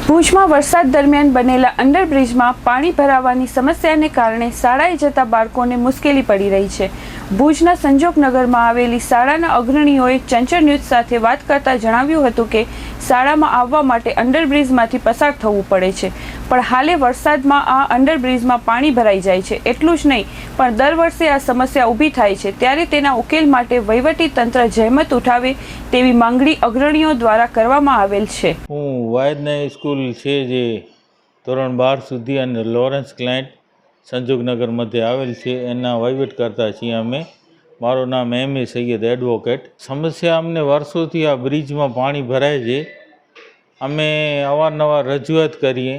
ભુજમાં વરસાદ દરમિયાન બનેલા અંડરબ્રિજમાં પાણી ભરાવાની સમસ્યાને કારણે શાળાએ જતા બાળકોને મુશ્કેલી પડી રહી છે। ભુજના સંજોગનગરમાં આવેલી શાળાના અગ્રણીઓએ ચંચળ ન્યૂઝ સાથે વાત કરતા જણાવ્યું હતું કે શાળામાં આવવા માટે અંડરબ્રિજમાંથી પસાર થવું પડે છે, પણ હાલે વરસાદમાં આ અંડરબ્રિજમાં પાણી ભરાઈ જાય છે। એટલું જ નહીં, પણ દર વર્ષે આ સમસ્યા ઊભી થાય છે, ત્યારે તેના ઉકેલ માટે વહીવટી તંત્ર જહેમત ઉઠાવે તેવી માંગણી અગ્રણીઓ દ્વારા કરવામાં આવેલ છે। હું વાયદના સ્કૂલ છે જે ધોરણ 12 સુધી અને લોરેન્સ ક્લાયન્ટ સંજોગનગર મધ્ય આવેલ છે એના વહીવટ કરતા છીએ અમે। મારું નામ M.A. સૈયદ એડવોકેટ। સમસ્યા અમને વર્ષોથી આ બ્રિજમાં પાણી ભરાય છે। અમે અવારનવાર રજૂઆત કરીએ,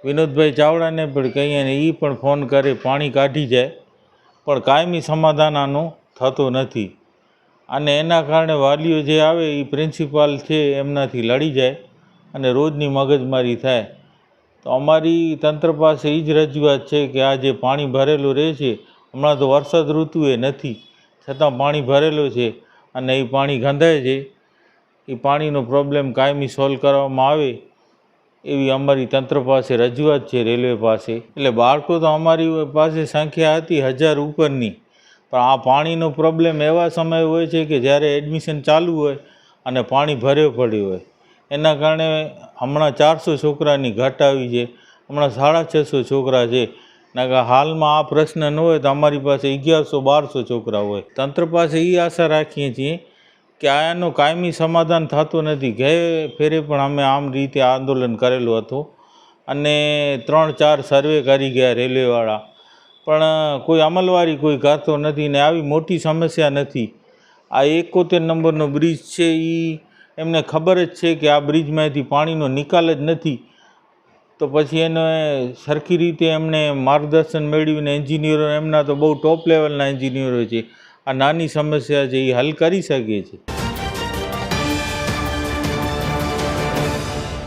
વિનોદભાઈ ચાવડાને પણ કહીએ ને એ પણ ફોન કરે પાણી કાઢી જાય, પણ કાયમી સમાધાન આનું થતું નથી। અને એના કારણે વાલીઓ જે આવે એ પ્રિન્સિપાલ છે એમનાથી લડી જાય અને રોજની મગજમારી થાય। તો અમારી તંત્ર પાસે એ જ રજૂઆત છે કે આ જે પાણી ભરેલું રહે છે, હમણાં તો વરસાદ ઋતુ એ નથી છતાં પાણી ભરેલું છે અને એ પાણી ગંધાય છે, એ પાણીનો પ્રોબ્લેમ કાયમી સોલ્વ કરવામાં આવે એવી અમારી તંત્ર પાસે રજૂઆત છે, રેલવે પાસે। એટલે બાળકો તો અમારી પાસે સંખ્યા હતી 1000 ઉપરની, પણ આ પાણીનો પ્રોબ્લેમ એવા સમય હોય છે કે જ્યારે એડમિશન ચાલુ હોય અને પાણી ભર્યો પડ્યું હોય, એના કારણે હમણાં 400 છોકરાની ઘટ આવી છે, હમણાં 650 છોકરા છે। નકર હાલમાં આ પ્રશ્ન ન હોય તો અમારી પાસે 1100-1200 છોકરા હોય। તંત્ર પાસે એ આશા રાખીએ છીએ કે આનું કાયમી સમાધાન થતું નથી। ગયે ફેરે પણ અમે આમ રીતે આંદોલન કરેલું હતું અને 3-4 સર્વે કરી ગયા રેલવેવાળા, પણ કોઈ અમલવારી કોઈ કરતો નથી ને આવી મોટી સમસ્યા નથી। આ 71 નંબરનો બ્રિજ છે, એ એમને ખબર જ છે કે આ બ્રિજમાંથી પાણીનો નિકાલ જ નથી, તો પછી એને સરખી રીતે એમને માર્ગદર્શન મેળવીને એન્જિનિયરો એમના તો બહુ ટોપ લેવલના એન્જિનિયરો છે, આ નાની સમસ્યા છે એ હલ કરી શકે છે।